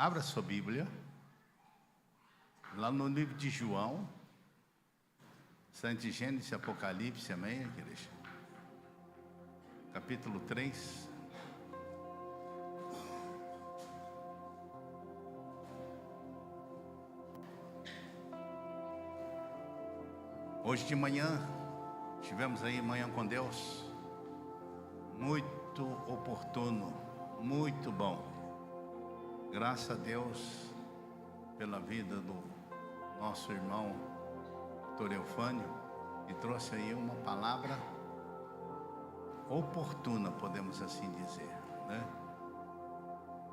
Abra sua Bíblia, lá no livro de João, Santo Gênesis, Apocalipse, amém, igreja? Capítulo 3. Hoje de manhã, tivemos aí Manhã com Deus, muito oportuno, muito bom. Graças a Deus pela vida do nosso irmão Dr. Eufânio, que trouxe aí uma palavra oportuna, podemos assim dizer, né?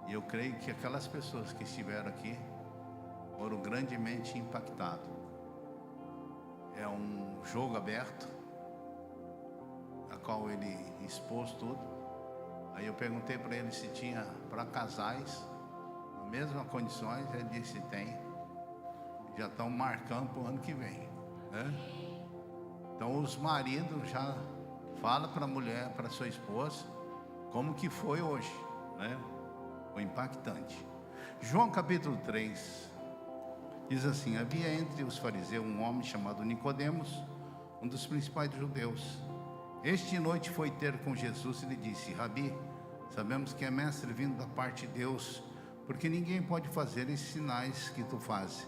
E eu creio que aquelas pessoas que estiveram aqui foram grandemente impactadas. É um jogo aberto, a qual ele expôs tudo. Aí eu perguntei para ele se tinha para casais, nas mesmas condições. Ele disse tem. Já estão marcando para o ano que vem, né? Então os maridos já falam para a mulher, para sua esposa, como que foi hoje, né? Foi impactante. João capítulo 3. Diz assim: havia entre os fariseus um homem chamado Nicodemos, um dos principais judeus. Este de noite foi ter com Jesus e lhe disse: Rabi, sabemos que é mestre vindo da parte de Deus, porque ninguém pode fazer esses sinais que tu fazes,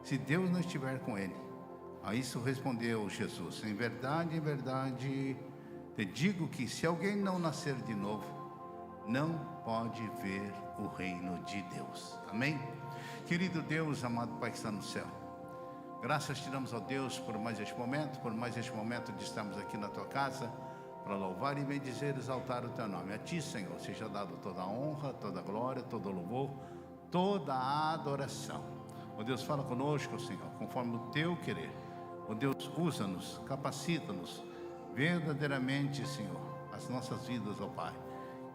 se Deus não estiver com ele. A isso respondeu Jesus: em verdade, te digo que se alguém não nascer de novo, não pode ver o reino de Deus. Amém? Querido Deus, amado Pai que está no céu, graças te damos, ó Deus, por mais este momento de estarmos aqui na tua casa, para louvar e bendizer, exaltar o teu nome. A ti, Senhor, seja dado toda a honra, toda a glória, todo o louvor, toda a adoração. Ó Deus, fala conosco, Senhor, conforme o teu querer. Ó Deus, usa-nos, capacita-nos verdadeiramente, Senhor, as nossas vidas, ó Pai.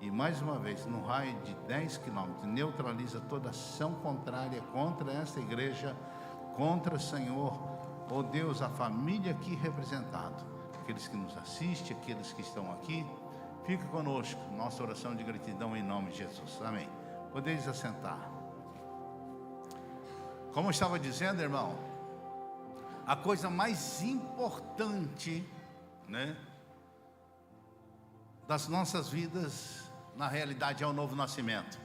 E mais uma vez, no raio de 10 quilômetros, neutraliza toda ação contrária contra esta igreja, contra, Senhor, ó Deus, a família aqui representada, aqueles que nos assistem, aqueles que estão aqui. Fica conosco, nossa oração de gratidão em nome de Jesus. Amém. Podeis assentar. Como eu estava dizendo, irmão, a coisa mais importante, né, das nossas vidas, na realidade, é o novo nascimento.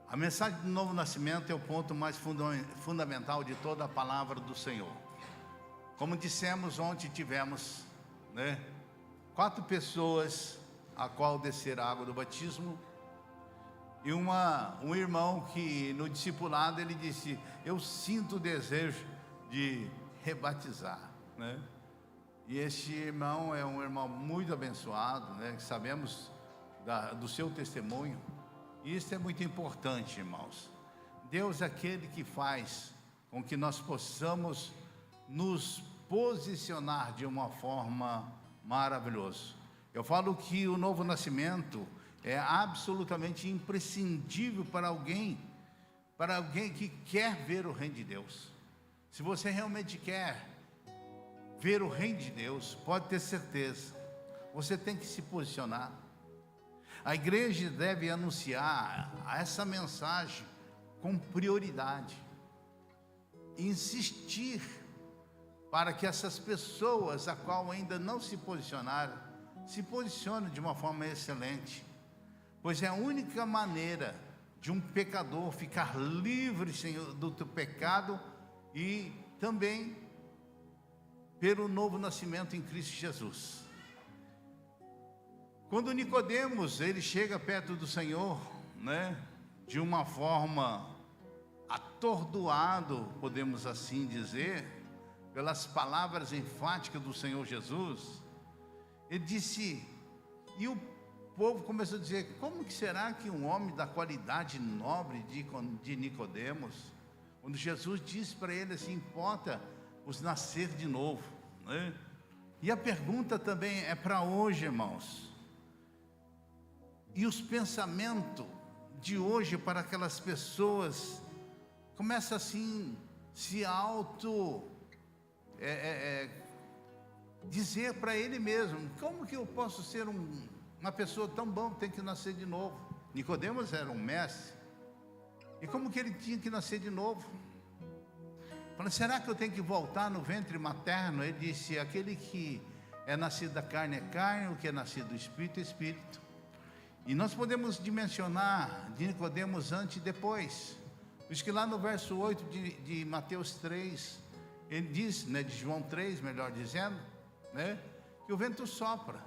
A mensagem do novo nascimento é o ponto mais fundamental de toda a palavra do Senhor. Como dissemos ontem, tivemos, né, 4 pessoas a qual desceram a água do batismo, e um irmão que no discipulado ele disse: eu sinto o desejo de rebatizar, né? E este irmão é um irmão muito abençoado, né? Sabemos do seu testemunho. E isso é muito importante, irmãos. Deus é aquele que faz com que nós possamos nos posicionar de uma forma maravilhosa. Eu falo que o novo nascimento é absolutamente imprescindível para alguém que quer ver o reino de Deus. Se você realmente quer ver o reino de Deus, pode ter certeza, você tem que se posicionar. A igreja deve anunciar essa mensagem com prioridade, insistir para que essas pessoas a qual ainda não se posicionaram, se posicionem de uma forma excelente, pois é a única maneira de um pecador ficar livre, Senhor, do teu pecado, e também pelo novo nascimento em Cristo Jesus. Quando Nicodemos, ele chega perto do Senhor, né, de uma forma atordoado, podemos assim dizer, pelas palavras enfáticas do Senhor Jesus, ele disse, e o povo começou a dizer: como que será que um homem da qualidade nobre de Nicodemos, quando Jesus disse para ele assim: importa os nascer de novo, né? E a pergunta também é para hoje, irmãos. E os pensamentos de hoje para aquelas pessoas começam assim se dizer para ele mesmo: como que eu posso ser uma pessoa tão bom, tem que nascer de novo? Nicodemos era um mestre, E como que ele tinha que nascer de novo? Falei, será que eu tenho que voltar no ventre materno? Ele disse, aquele que é nascido da carne é carne, o que é nascido do Espírito é Espírito. E nós podemos dimensionar de Nicodemos antes e depois. Por isso que lá no verso 8 de Mateus 3, ele diz, né, de João 3, melhor dizendo, né, que o vento sopra.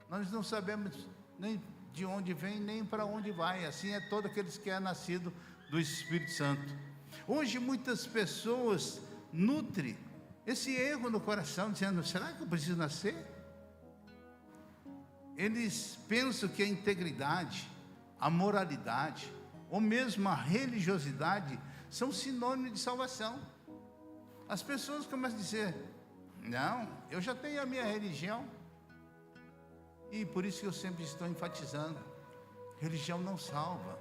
Nós não sabemos nem de onde vem, nem para onde vai. Assim é todo aqueles que é nascido do Espírito Santo. Hoje muitas pessoas nutrem esse erro no coração, dizendo, será que eu preciso nascer? Eles pensam que a integridade, a moralidade, ou mesmo a religiosidade, são sinônimos de salvação. As pessoas começam a dizer, não, eu já tenho a minha religião. E por isso que eu sempre estou enfatizando, religião não salva.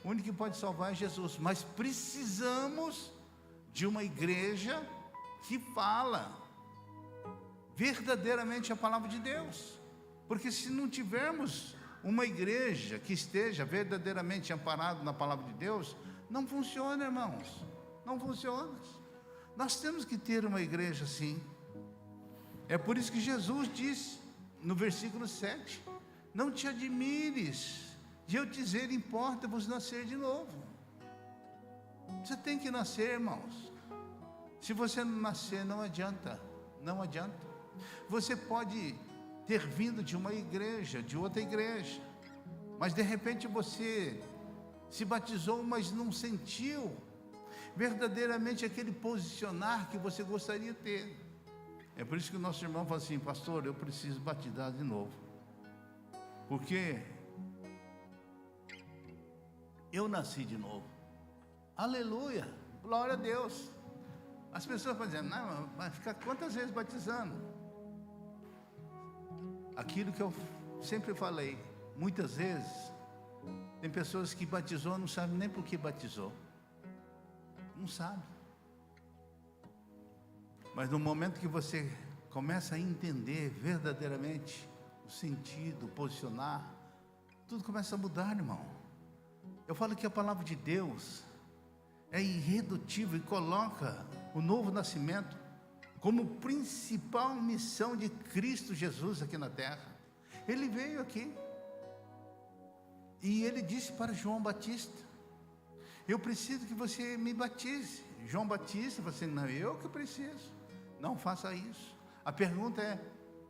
O único que pode salvar é Jesus. Mas precisamos de uma igreja que fala verdadeiramente a palavra de Deus. Porque se não tivermos uma igreja que esteja verdadeiramente amparada na palavra de Deus, não funciona, irmãos. Não funciona. Nós temos que ter uma igreja assim. É por isso que Jesus disse no versículo 7, não te admires de eu dizer, importa-vos nascer de novo. Você tem que nascer, irmãos. Se você não nascer, não adianta. Não adianta. Você pode ter vindo de uma igreja, de outra igreja, mas de repente você se batizou, mas não sentiu verdadeiramente aquele posicionar que você gostaria de ter. É por isso que o nosso irmão fala assim, pastor, eu preciso batizar de novo, porque eu nasci de novo. Aleluia, glória a Deus. As pessoas vão dizendo, não, vai ficar quantas vezes batizando? Aquilo que eu sempre falei, muitas vezes, tem pessoas que batizou, não sabem nem por que batizou. Não sabe. Mas no momento que você começa a entender verdadeiramente o sentido, o posicionar, tudo começa a mudar, irmão. Eu falo que a palavra de Deus é irredutível e coloca o novo nascimento como principal missão de Cristo Jesus aqui na terra. Ele veio aqui e ele disse para João Batista, eu preciso que você me batize. João Batista falou assim, não, eu que preciso, não faça isso. A pergunta é,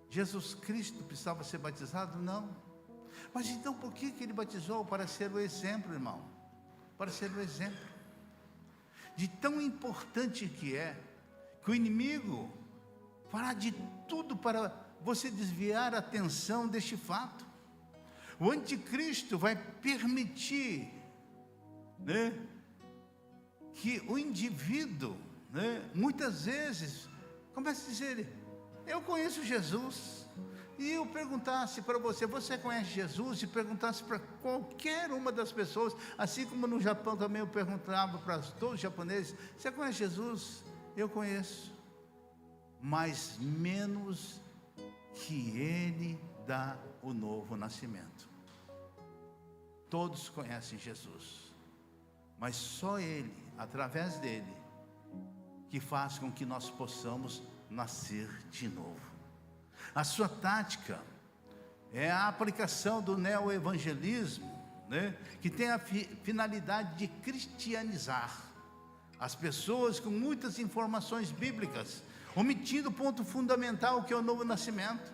Jesus Cristo precisava ser batizado? Não. Mas então por que ele batizou? Para ser o exemplo, irmão, para ser o exemplo de tão importante que é, que o inimigo fará de tudo para você desviar a atenção deste fato. O anticristo vai permitir, né, que o indivíduo, né, muitas vezes comece a dizer, eu conheço Jesus. E eu perguntasse para você, você conhece Jesus? E perguntasse para qualquer uma das pessoas, assim como no Japão também eu perguntava para todos os japoneses, você conhece Jesus? Eu conheço, mas menos que ele dá o novo nascimento. Todos conhecem Jesus, mas só ele, através dele, que faz com que nós possamos nascer de novo. A sua tática é a aplicação do neoevangelismo, né, que tem a finalidade de cristianizar as pessoas com muitas informações bíblicas, omitindo o ponto fundamental que é o novo nascimento.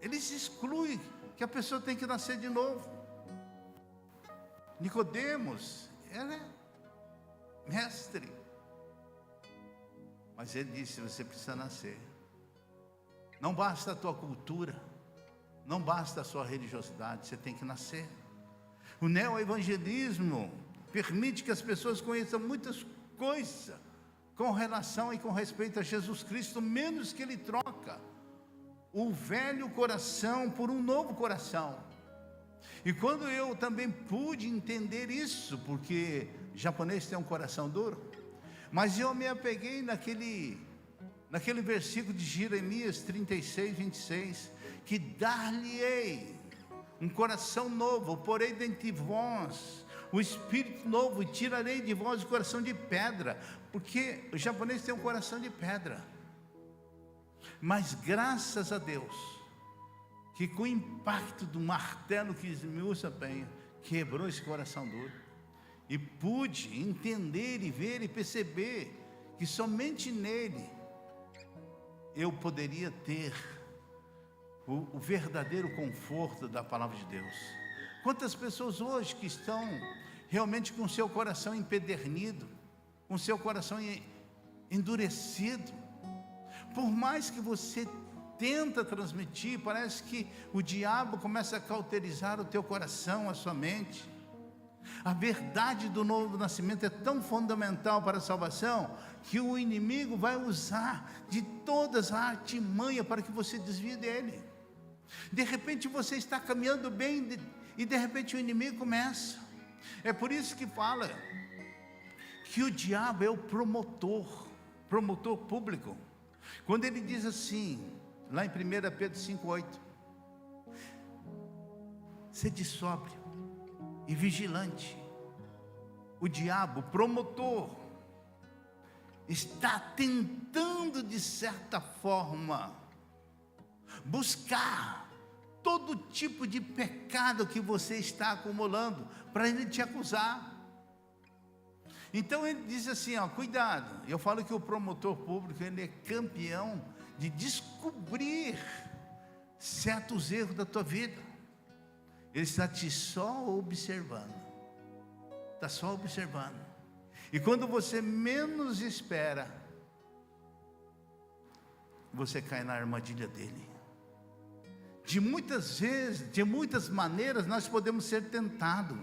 Eles excluem que a pessoa tem que nascer de novo. Nicodemos, ele é mestre, mas ele disse, você precisa nascer. Não basta a tua cultura, não basta a sua religiosidade, você tem que nascer. O neoevangelismo permite que as pessoas conheçam muitas coisas com relação e com respeito a Jesus Cristo, menos que ele troca o velho coração por um novo coração. E quando eu também pude entender isso, porque o japonês tem um coração duro, mas eu me apeguei naquele versículo de Jeremias 36, 26, que dar-lhe-ei um coração novo, porém dentre vós o espírito novo, e tirarei de vós o coração de pedra, porque o japonês tem um coração de pedra. Mas graças a Deus, que com o impacto do martelo que esmiuça a penha, quebrou esse coração duro, e pude entender e ver e perceber que somente nele eu poderia ter o verdadeiro conforto da palavra de Deus. Quantas pessoas hoje que estão realmente com seu coração empedernido, com seu coração endurecido, por mais que você tenta transmitir, parece que o diabo começa a cauterizar o teu coração, a sua mente. A verdade do novo nascimento é tão fundamental para a salvação, que o inimigo vai usar de todas a artimanha para que você desvie dele. De repente você está caminhando bem, e de repente o inimigo começa. É por isso que fala que o diabo é o promotor público. Quando ele diz assim, lá em 1 Pedro 5,8: sede sóbrio e vigilante. O diabo, promotor, está tentando de certa forma buscar todo tipo de pecado que você está acumulando, para ele te acusar. Então ele diz assim, cuidado. Eu falo que o promotor público, ele é campeão de descobrir certos erros da tua vida. Ele está só observando. Está só observando. E quando você menos espera, você cai na armadilha dele. De muitas vezes, de muitas maneiras, nós podemos ser tentados.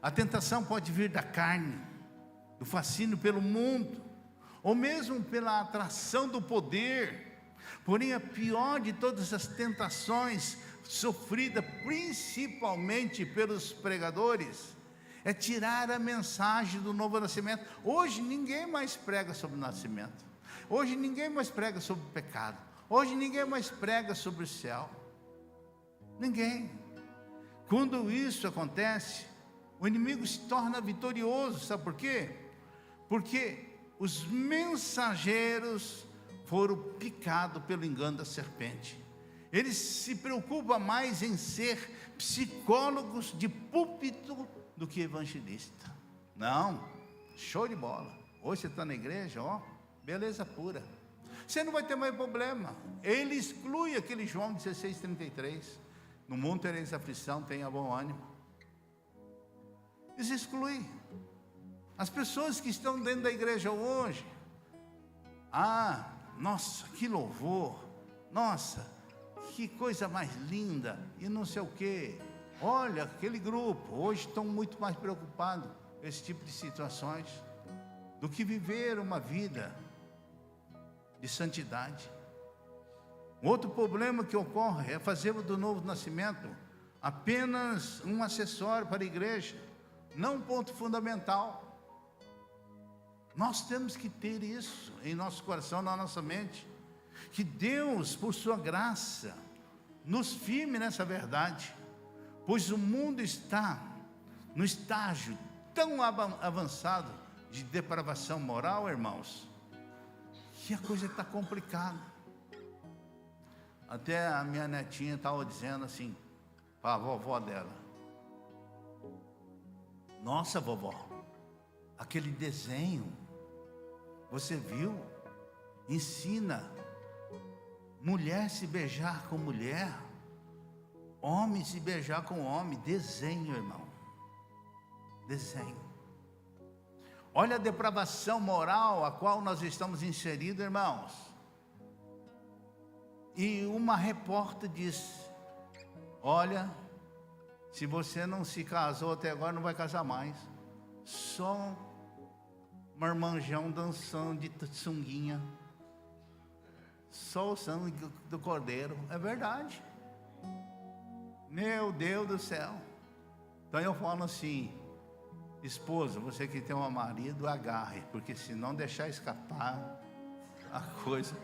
A tentação pode vir da carne, do fascínio pelo mundo, ou mesmo pela atração do poder. Porém, a pior de todas as tentações, sofrida principalmente pelos pregadores, é tirar a mensagem do novo nascimento. Hoje ninguém mais prega sobre o nascimento. Hoje ninguém mais prega sobre o pecado. Hoje ninguém mais prega sobre o céu. Ninguém. Quando isso acontece, o inimigo se torna vitorioso. Sabe por quê? Porque os mensageiros foram picados pelo engano da serpente. Eles se preocupam mais em ser psicólogos de púlpito do que evangelista. Não, show de bola. Hoje você está na igreja, beleza pura. Você não vai ter mais problema. Ele exclui aquele João 16:33. No mundo tereis aflição, tenha bom ânimo. Eles excluem. As pessoas que estão dentro da igreja hoje, nossa, que louvor, nossa, que coisa mais linda, e não sei o quê. Olha, aquele grupo, hoje estão muito mais preocupados com esse tipo de situações, do que viver uma vida de santidade. Outro problema que ocorre é fazer do novo nascimento apenas um acessório para a igreja, não um ponto fundamental. Nós temos que ter isso em nosso coração, na nossa mente, que Deus, por sua graça, nos firme nessa verdade, pois o mundo está no estágio tão avançado de depravação moral, irmãos, que a coisa está complicada. Até a minha netinha estava dizendo assim para a vovó dela: nossa, vovó, aquele desenho, você viu? Ensina mulher se beijar com mulher, homem se beijar com homem. Desenho, irmão, desenho. Olha a depravação moral a qual nós estamos inseridos, irmãos. E uma repórter disse: olha, se você não se casou até agora, não vai casar mais. Só marmanjão dançando de sunguinha, só o sangue do cordeiro. É verdade. Meu Deus do céu. Então eu falo assim: esposa, você que tem um marido, agarre, porque se não deixar escapar, a coisa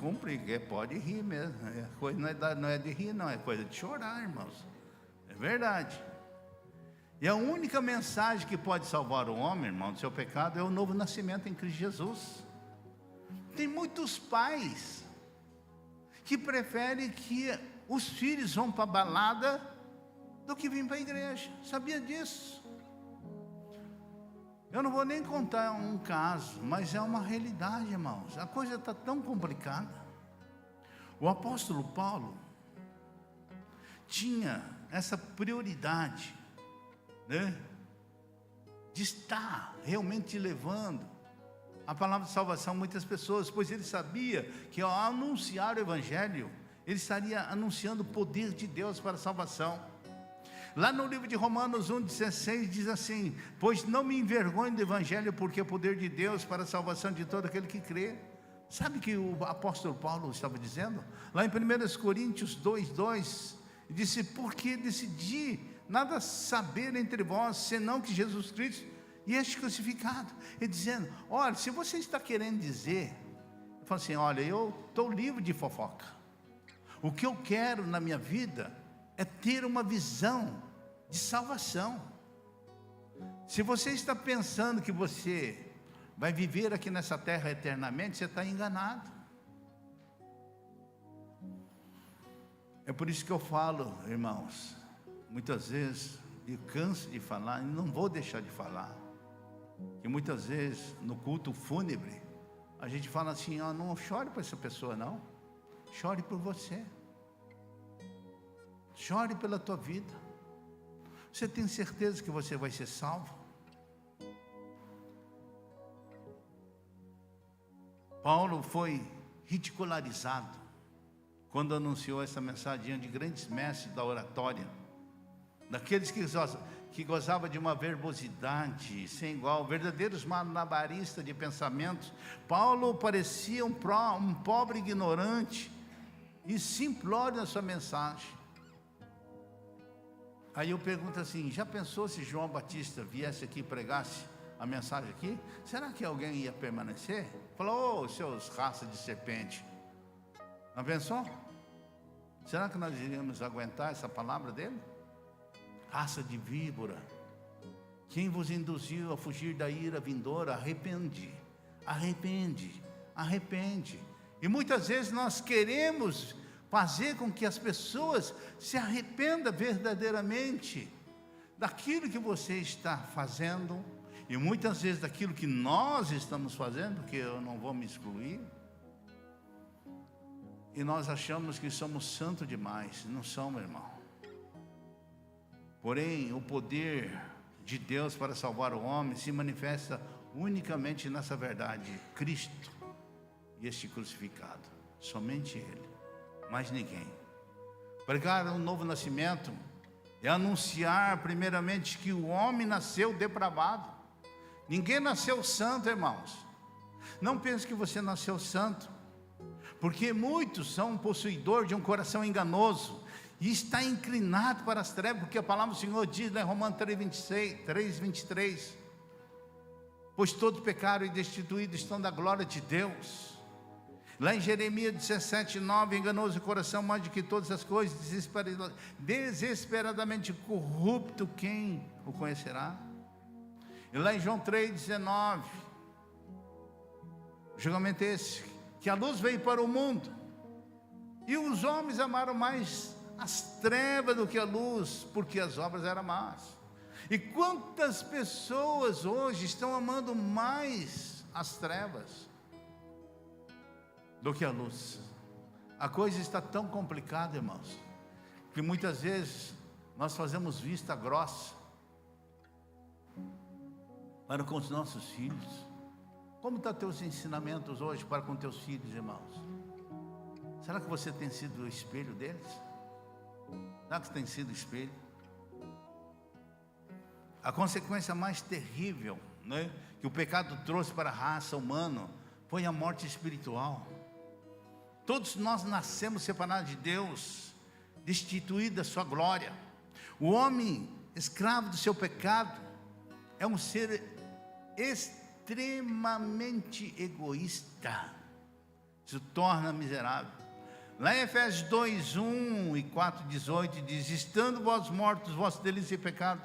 complica. Pode rir mesmo. A coisa não é de rir, não, é coisa de chorar, irmãos. É verdade. E a única mensagem que pode salvar o homem, irmão, do seu pecado é o novo nascimento em Cristo Jesus. Tem muitos pais que preferem que os filhos vão para a balada do que vir para a igreja. Sabia disso? Eu não vou nem contar um caso, mas é uma realidade, irmãos. A coisa está tão complicada. O apóstolo Paulo tinha essa prioridade, né, de estar realmente levando a palavra de salvação a muitas pessoas, pois ele sabia que ao anunciar o evangelho, ele estaria anunciando o poder de Deus para a salvação. Lá no livro de Romanos 1,16 diz assim: pois não me envergonho do evangelho, porque é o poder de Deus para a salvação de todo aquele que crê. Sabe o que o apóstolo Paulo estava dizendo? Lá em 1 Coríntios 2,2, disse: porque decidi nada saber entre vós, senão que Jesus Cristo e este crucificado. Ele dizendo: olha, se você está querendo dizer, eu falo assim: olha, eu estou livre de fofoca. O que eu quero na minha vida é ter uma visão de salvação. Se você está pensando que você vai viver aqui nessa terra eternamente, você está enganado. É por isso que eu falo, irmãos, muitas vezes, e canso de falar, e não vou deixar de falar, que muitas vezes no culto fúnebre a gente fala assim: ó, não chore por essa pessoa não, chore por você, chore pela tua vida. Você tem certeza que você vai ser salvo? Paulo foi ridicularizado quando anunciou essa mensagem de grandes mestres da oratória, daqueles que gozavam de uma verbosidade sem igual, verdadeiros malabaristas de pensamentos. Paulo parecia um pobre ignorante e simplório na sua mensagem. Aí eu pergunto assim: já pensou se João Batista viesse aqui e pregasse a mensagem aqui? Será que alguém ia permanecer? Falou: seus raças de serpente. Não pensou? Será que nós iríamos aguentar essa palavra dele? Raça de víbora, quem vos induziu a fugir da ira vindoura? Arrepende, arrepende, arrepende. E muitas vezes nós queremos fazer com que as pessoas se arrependam verdadeiramente daquilo que você está fazendo, e muitas vezes daquilo que nós estamos fazendo, porque eu não vou me excluir. E nós achamos que somos santos demais. Não somos, irmão. Porém, o poder de Deus para salvar o homem se manifesta unicamente nessa verdade: Cristo e este crucificado. Somente Ele, mais ninguém. Pregar um novo nascimento é anunciar primeiramente que o homem nasceu depravado. Ninguém nasceu santo, irmãos. Não pense que você nasceu santo, porque muitos são possuidores de um coração enganoso e está inclinado para as trevas, porque a palavra do Senhor diz em Romanos 3:23, pois todos pecaram e destituídos estão da glória de Deus. Lá em Jeremias 17:9, enganoso o coração mais do que todas as coisas, desesperadamente corrupto, quem o conhecerá? E lá em João 3:19, o julgamento é esse, que a luz veio para o mundo, e os homens amaram mais as trevas do que a luz, porque as obras eram más. E quantas pessoas hoje estão amando mais as trevas do que a luz? A coisa está tão complicada, irmãos, que muitas vezes nós fazemos vista grossa para com os nossos filhos. Como estão teus ensinamentos hoje para com teus filhos, irmãos? Será que você tem sido o espelho deles? Será que você tem sido o espelho? A consequência mais terrível, né, que o pecado trouxe para a raça humana foi a morte espiritual. Todos nós nascemos separados de Deus, destituídos da sua glória. O homem, escravo do seu pecado, é um ser extremamente egoísta, se torna miserável. Lá em Efésios 2:1 e 4:18 diz: estando vós mortos, vossos delitos e pecado,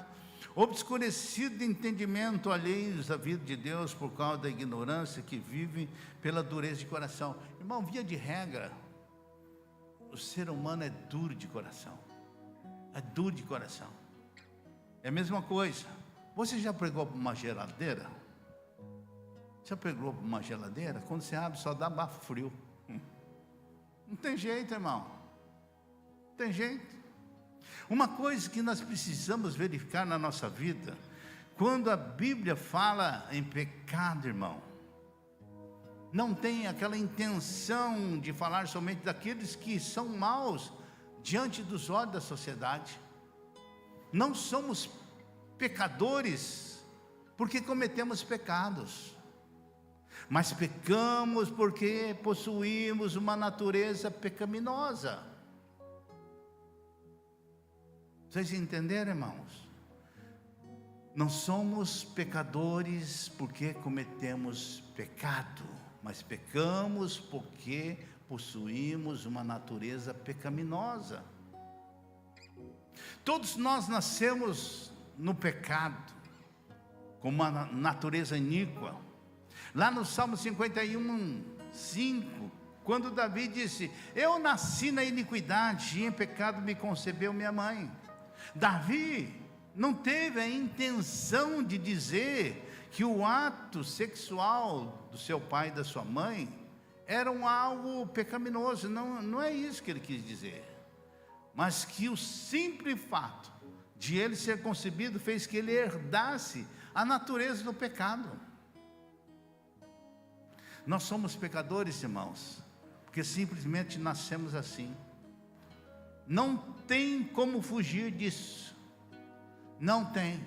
obscurecido de entendimento, alheios à vida de Deus por causa da ignorância, que vivem pela dureza de coração. Irmão, via de regra, o ser humano é duro de coração. É duro de coração. É a mesma coisa. Você já pregou para uma geladeira? Já pegou para uma geladeira? Quando você abre, só dá bafo frio. Não tem jeito, irmão. Não tem jeito. Uma coisa que nós precisamos verificar na nossa vida, quando a Bíblia fala em pecado, irmão, não tem aquela intenção de falar somente daqueles que são maus diante dos olhos da sociedade. Não somos pecadores porque cometemos pecados, mas pecamos porque possuímos uma natureza pecaminosa. Vocês entenderam, irmãos? Não somos pecadores porque cometemos pecado, mas pecamos porque possuímos uma natureza pecaminosa. Todos nós nascemos no pecado, com uma natureza iníqua. Lá no Salmo 51, 5, quando Davi disse: eu nasci na iniquidade, e em pecado me concebeu minha mãe. Davi não teve a intenção de dizer que o ato sexual do seu pai e da sua mãe era algo pecaminoso. Não é isso que ele quis dizer. Mas que o simples fato de ele ser concebido fez que ele herdasse a natureza do pecado. Nós somos pecadores, irmãos, porque simplesmente nascemos assim. Não tem como fugir disso. Não tem.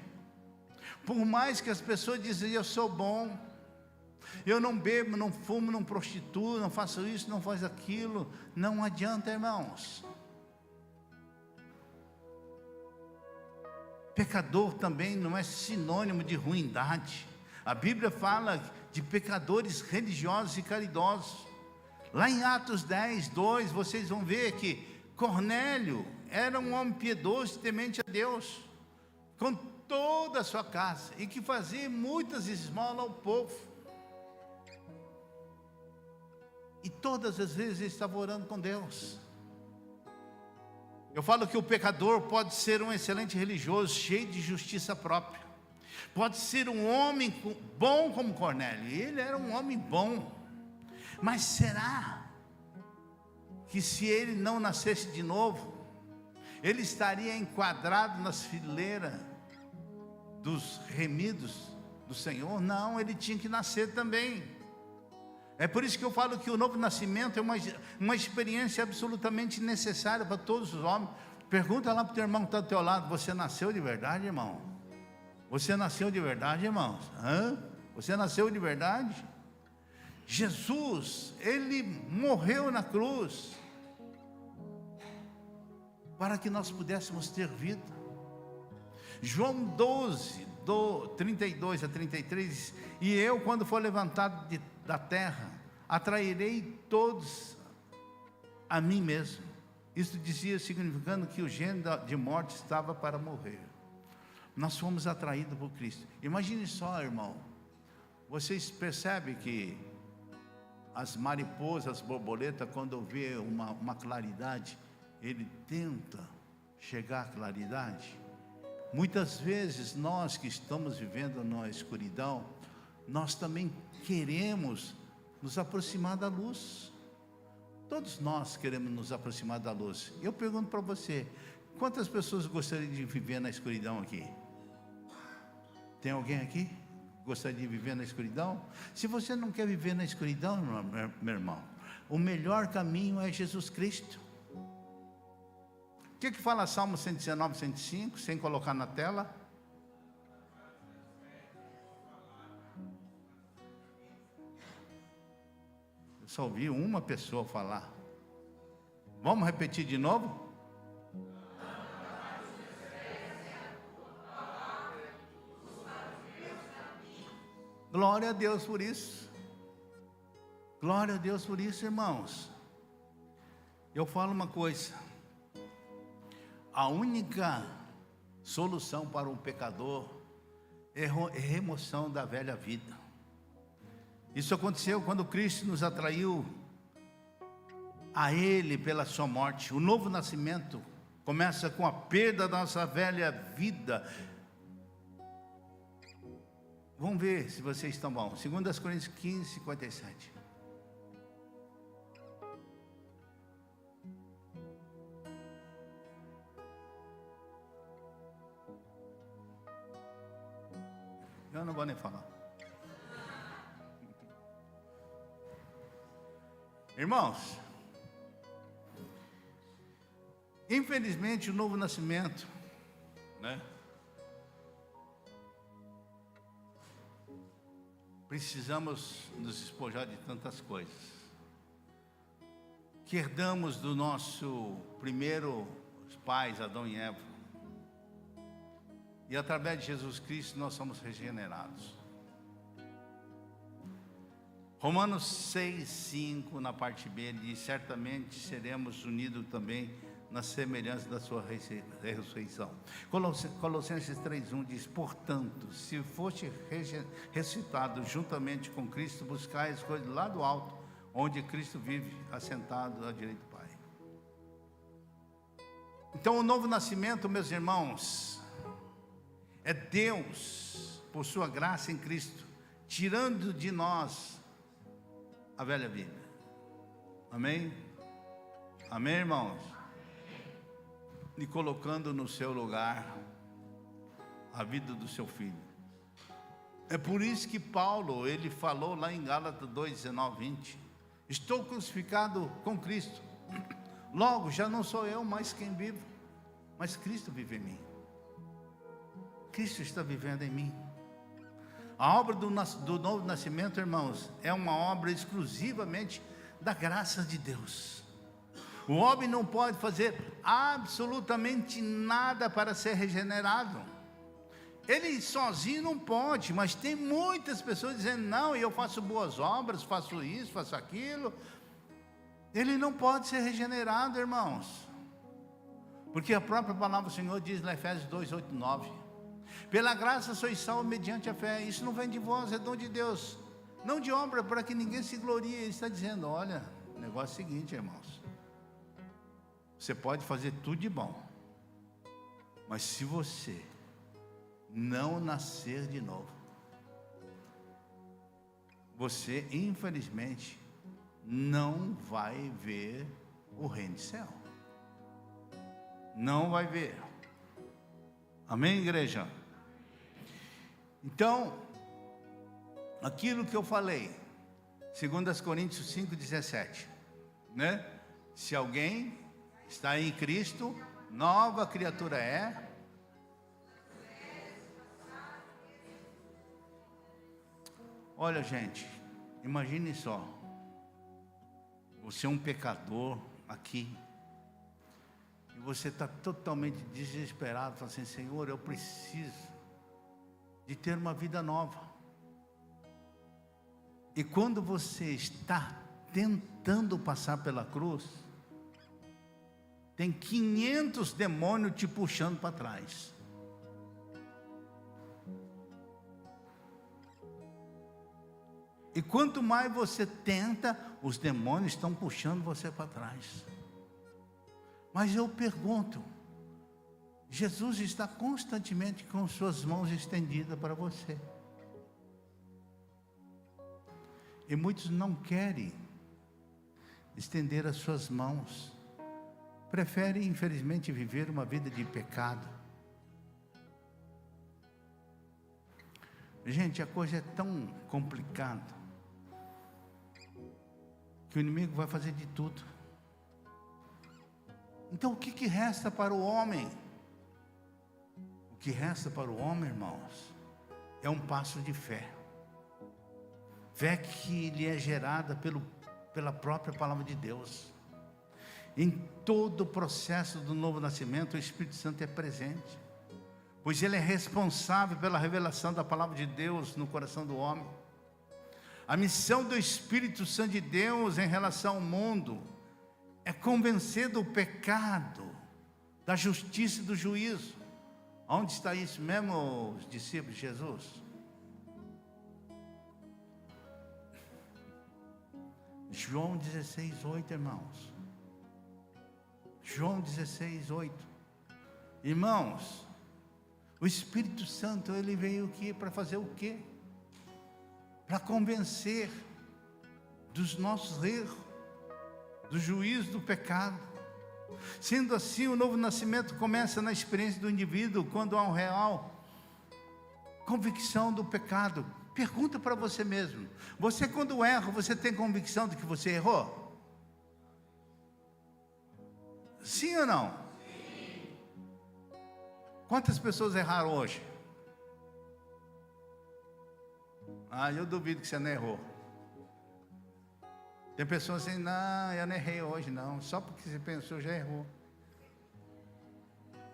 Por mais que as pessoas dizem: eu sou bom, eu não bebo, não fumo, não prostituo, não faço isso, não faço aquilo. Não adianta, irmãos. Pecador também não é sinônimo de ruindade. A Bíblia fala de pecadores religiosos e caridosos. Lá em Atos 10, 2, vocês vão ver que Cornélio era um homem piedoso e temente a Deus, com toda a sua casa, e que fazia muitas esmolas ao povo. E todas as vezes ele estava orando com Deus. Eu falo que o pecador pode ser um excelente religioso, cheio de justiça própria. Pode ser um homem bom como Cornélio. Ele era um homem bom. Mas será que se ele não nascesse de novo, ele estaria enquadrado nas fileiras dos remidos do Senhor? Não, ele tinha que nascer também. É por isso que eu falo que o novo nascimento é uma experiência absolutamente necessária para todos os homens. Pergunta lá para o teu irmão que está do teu lado: você nasceu de verdade, irmão? Você nasceu de verdade, irmãos? Você nasceu de verdade? Jesus, ele morreu na cruz para que nós pudéssemos ter vida. João 12, 32 a 33 diz: e eu, quando for levantado da terra, atrairei todos a mim mesmo. Isso dizia, significando que o gênero de morte estava para morrer. Nós fomos atraídos por Cristo. Imagine só, irmão, vocês percebem que as mariposas, as borboletas, quando vê uma claridade, ele tenta chegar à claridade. Muitas vezes nós que estamos vivendo na escuridão, nós também queremos nos aproximar da luz. Todos nós queremos nos aproximar da luz. Eu pergunto para você: quantas pessoas gostariam de viver na escuridão aqui? Tem alguém aqui que gostaria de viver na escuridão? Se você não quer viver na escuridão, meu irmão, o melhor caminho é Jesus Cristo. O que fala Salmo 119, 105, sem colocar na tela? Eu só ouvi uma pessoa falar. Vamos repetir de novo? Glória a Deus por isso. Glória a Deus por isso, irmãos. Eu falo uma coisa: a única solução para um pecador é remoção da velha vida. Isso aconteceu quando Cristo nos atraiu a Ele pela sua morte. O novo nascimento começa com a perda da nossa velha vida. Vamos ver se vocês estão bons. 2 Coríntios 15, 57. Eu não vou nem falar. Irmãos, infelizmente o novo nascimento, né? Precisamos nos despojar de tantas coisas que herdamos do nosso primeiro pais, Adão e Eva. E através de Jesus Cristo nós somos regenerados. Romanos 6, 5, na parte B, ele diz: certamente seremos unidos também na semelhança da sua ressurreição. Colossenses 3:1 diz: portanto, se foste ressuscitado juntamente com Cristo, buscai as coisas lá do alto, onde Cristo vive, assentado à direita do Pai. Então, o novo nascimento, meus irmãos, é Deus, por sua graça em Cristo, tirando de nós a velha vida. Amém? Amém, irmãos? E colocando no seu lugar a vida do seu filho. É por isso que Paulo, ele falou lá em Gálatas 2, 19, 20: estou crucificado com Cristo, logo já não sou eu mais quem vivo, mas Cristo vive em mim. Cristo está vivendo em mim. A obra do novo nascimento, irmãos, é uma obra exclusivamente da graça de Deus. O homem não pode fazer absolutamente nada para ser regenerado. Ele sozinho não pode, mas tem muitas pessoas dizendo: não, eu faço boas obras, faço isso, faço aquilo. Ele não pode ser regenerado, irmãos, porque a própria palavra do Senhor diz em Efésios 2, 8, 9: pela graça sois salvos mediante a fé. Isso não vem de vós, é dom de Deus, não de obra, para que ninguém se glorie. Ele está dizendo: olha, o negócio é o seguinte, irmãos, você pode fazer tudo de bom, mas se você não nascer de novo, você infelizmente não vai ver o reino do céu. Não vai ver. Amém, igreja? Então, aquilo que eu falei, 2 Coríntios 5, 17, né? Se alguém está em Cristo, nova criatura é. Olha, gente, imagine só, você é um pecador aqui, e você está totalmente desesperado, fala assim: Senhor, eu preciso de ter uma vida nova. E quando você está tentando passar pela cruz, tem 500 demônios te puxando para trás. E quanto mais você tenta, os demônios estão puxando você para trás. Mas eu pergunto, Jesus está constantemente com suas mãos estendidas para você. E muitos não querem estender as suas mãos. Preferem, infelizmente, viver uma vida de pecado. Gente, a coisa é tão complicada que o inimigo vai fazer de tudo. Então, o que resta para o homem? O que resta para o homem, irmãos, é um passo de fé. Fé que lhe é gerada pela própria palavra de Deus. Em todo o processo do novo nascimento, o Espírito Santo é presente, pois ele é responsável pela revelação da palavra de Deus no coração do homem. A missão do Espírito Santo de Deus em relação ao mundo é convencer do pecado, da justiça e do juízo. Onde está isso mesmo, os discípulos de Jesus? João 16:8, irmãos. João 16:8. Irmãos, o Espírito Santo, ele veio aqui para fazer o quê? Para convencer dos nossos erros, do juízo do pecado. Sendo assim, o novo nascimento começa na experiência do indivíduo, quando há uma real convicção do pecado. Pergunta para você mesmo: você, quando erra, você tem convicção de que você errou? Sim ou não? Sim. Quantas pessoas erraram hoje? Eu duvido que você não errou. Tem pessoas assim: não, eu não errei hoje não. Só porque você pensou, já errou.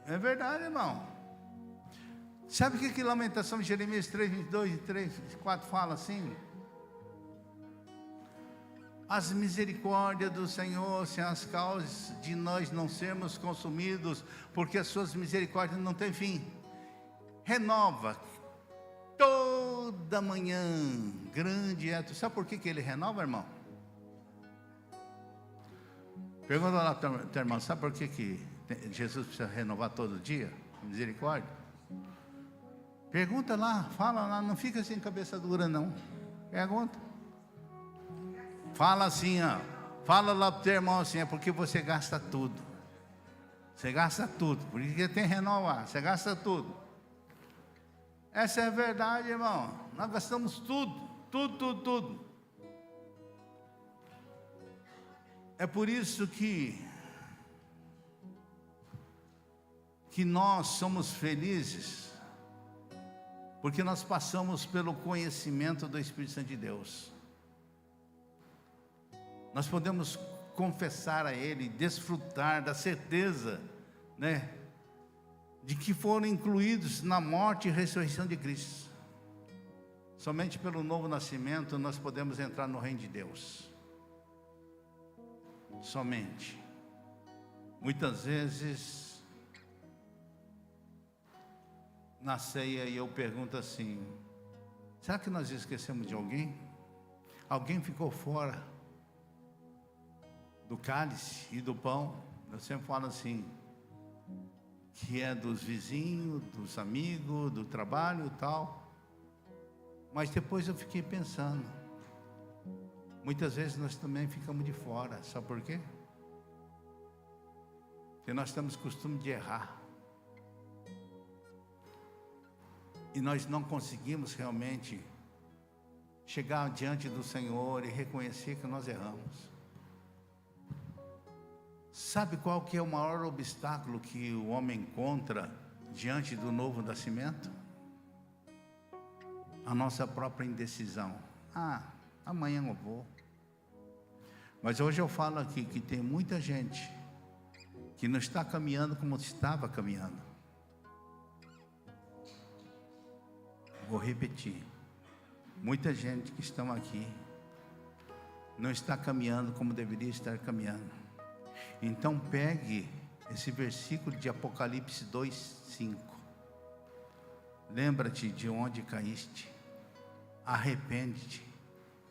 É verdade, irmão. Sabe o que Lamentação de Jeremias 3:22 e 3:4 fala assim? As misericórdias do Senhor são as causas de nós não sermos consumidos, porque as suas misericórdias não têm fim. Renova toda manhã, grande é. Sabe por que ele renova, irmão? Pergunta lá para o teu irmão: sabe por que Jesus precisa renovar todo dia? Misericórdia. Pergunta lá, fala lá, não fica sem cabeça dura não. Pergunta. Fala assim, ó. Fala lá para o teu irmão assim: é porque você gasta tudo. Você gasta tudo, porque tem que renovar, você gasta tudo. Essa é a verdade, irmão. Nós gastamos tudo. É por isso que nós somos felizes, porque nós passamos pelo conhecimento do Espírito Santo de Deus. Nós podemos confessar a Ele, desfrutar da certeza, né, de que foram incluídos na morte e ressurreição de Cristo. Somente pelo novo nascimento nós podemos entrar no reino de Deus. Somente. Muitas vezes na ceia eu pergunto assim: será que nós esquecemos de alguém? Alguém ficou fora do cálice e do pão? Eu sempre falo assim, que é dos vizinhos, dos amigos, do trabalho e tal. Mas depois eu fiquei pensando, muitas vezes nós também ficamos de fora. Sabe por quê? Porque nós temos costume de errar. E nós não conseguimos realmente chegar diante do Senhor e reconhecer que nós erramos. Sabe qual que é o maior obstáculo que o homem encontra diante do novo nascimento? A nossa própria indecisão. Amanhã eu vou. Mas hoje eu falo aqui que tem muita gente que não está caminhando como estava caminhando. Vou repetir. Muita gente que estão aqui não está caminhando como deveria estar caminhando. Então pegue esse versículo de Apocalipse 2:5. Lembra-te de onde caíste, arrepende-te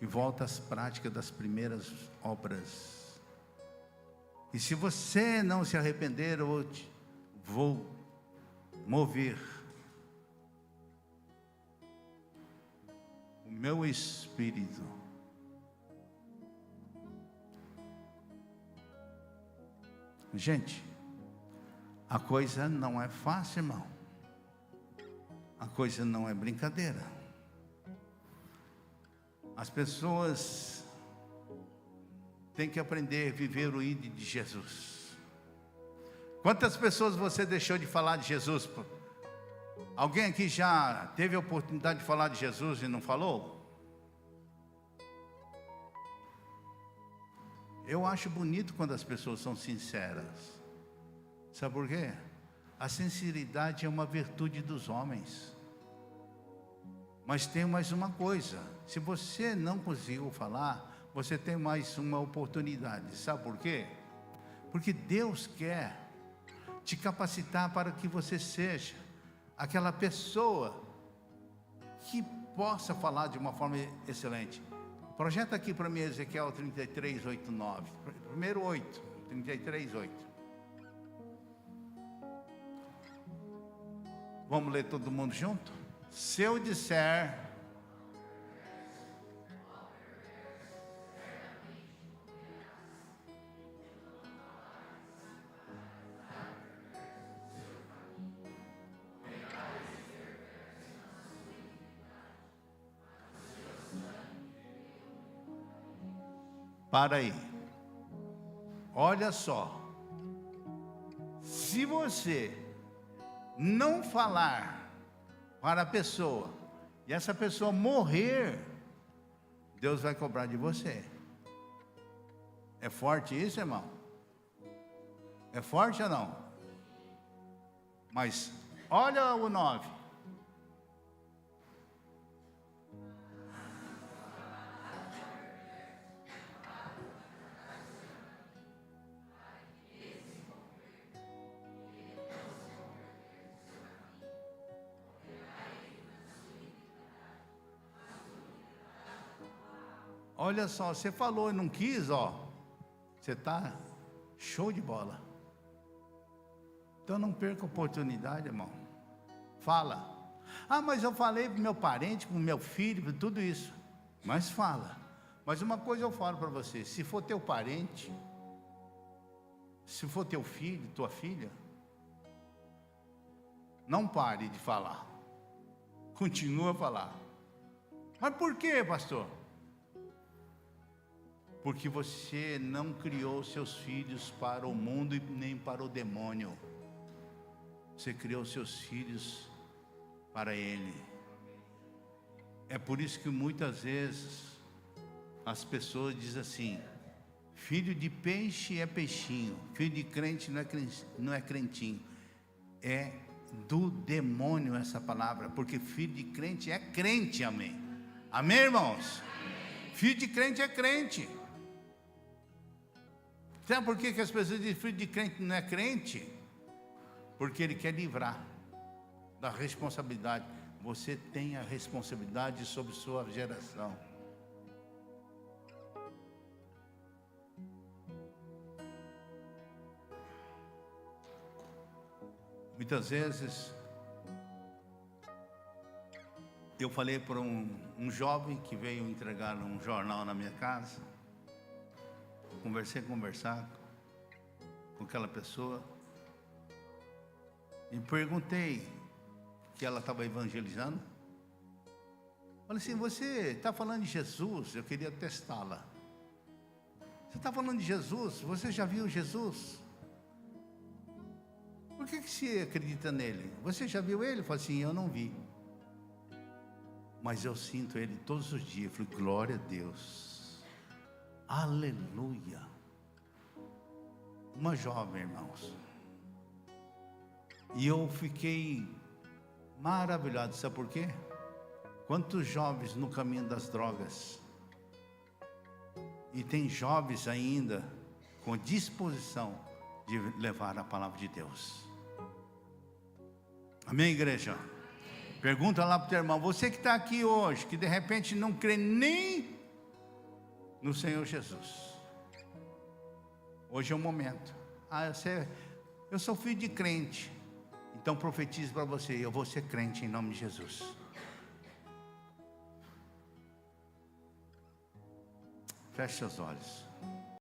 e volta às práticas das primeiras obras. E se você não se arrepender, eu vou mover o meu espírito. Gente, a coisa não é fácil, irmão. A coisa não é brincadeira. As pessoas têm que aprender a viver o ID de Jesus. Quantas pessoas você deixou de falar de Jesus? Alguém aqui já teve a oportunidade de falar de Jesus e não falou? Eu acho bonito quando as pessoas são sinceras. Sabe por quê? A sinceridade é uma virtude dos homens. Mas tem mais uma coisa: se você não conseguiu falar, você tem mais uma oportunidade. Sabe por quê? Porque Deus quer te capacitar para que você seja aquela pessoa que possa falar de uma forma excelente. Projeta aqui para mim Ezequiel 33, 8, 9. Primeiro 8, 33, 8. Vamos ler todo mundo junto? Se eu disser... Para aí. Olha só. Se você não falar para a pessoa e essa pessoa morrer, Deus vai cobrar de você. É forte isso, irmão? É forte ou não? Mas olha o 9. Olha só, você falou e não quis, ó. Você está show de bola. Então não perca a oportunidade, irmão. Fala. Ah, mas eu falei para o meu parente, para o meu filho, para tudo isso. Mas fala. Mas uma coisa eu falo para você: se for teu parente, se for teu filho, tua filha, não pare de falar. Continua a falar. Mas por quê, pastor? Porque você não criou seus filhos para o mundo e nem para o demônio. Você criou seus filhos para Ele. É por isso que muitas vezes as pessoas dizem assim: filho de peixe é peixinho, filho de crente não é crentinho. É do demônio essa palavra, porque filho de crente é crente, amém? Amém, irmãos? Filho de crente é crente. Sabe por que as pessoas dizem filho de crente não é crente? Porque ele quer livrar da responsabilidade. Você tem a responsabilidade sobre sua geração. Muitas vezes eu falei para um jovem que veio entregar um jornal na minha casa. Conversar com aquela pessoa e perguntei que ela estava evangelizando. Falei assim: você está falando de Jesus? Eu queria testá-la. Você está falando de Jesus? Você já viu Jesus? Por que você acredita nele? Você já viu ele? Eu falei assim: eu não vi, mas eu sinto ele todos os dias. Eu falei: glória a Deus. Aleluia. Uma jovem, irmãos. E eu fiquei maravilhado. Sabe por quê? Quantos jovens no caminho das drogas. E tem jovens ainda com disposição de levar a palavra de Deus. Amém, igreja? Pergunta lá para o teu irmão: você que está aqui hoje, que de repente não crê nem no Senhor Jesus, hoje é o momento. Eu sou filho de crente. Então profetizo para você: eu vou ser crente em nome de Jesus. Feche seus olhos.